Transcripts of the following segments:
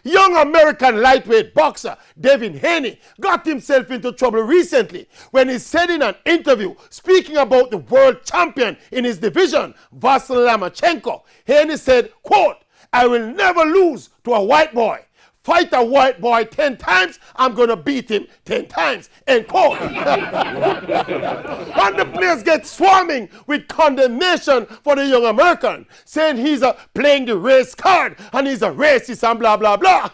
Young American lightweight boxer Devin Haney got himself into trouble recently when he said in an interview, speaking about the world champion in his division, Vasily Lomachenko, Haney said, quote, "I will never lose to a white boy. Fight a white boy 10 times, I'm going to beat him 10 times, end quote." And the players get swarming with condemnation for the young American, saying he's playing the race card and he's a racist and blah, blah, blah.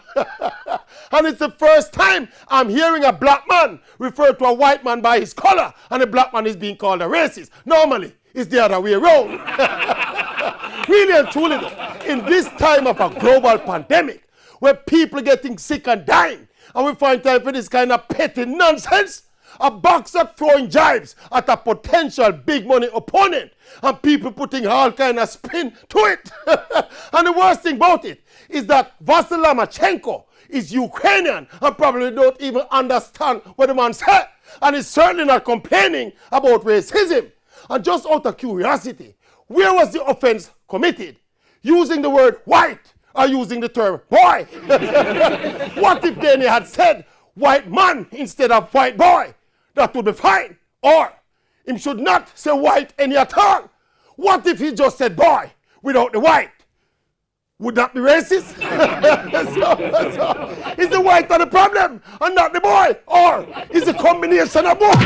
And it's the first time I'm hearing a black man refer to a white man by his color and a black man is being called a racist. Normally, it's the other way around. Really and truly, though, in this time of a global pandemic, where people are getting sick and dying, and we find time for this kind of petty nonsense, a boxer throwing jibes at a potential big money opponent, and people putting all kind of spin to it. And the worst thing about it is that Vasily Lomachenko is Ukrainian and probably don't even understand what the man said, and is certainly not complaining about racism. And just out of curiosity, where was the offense committed? Using the word white or using the term boy? What if Danny had said white man instead of white boy? That would be fine. Or he should not say white any at all. What if he just said boy without the white? Would that be racist? so, is the white the problem and not the boy? Or is the combination of both?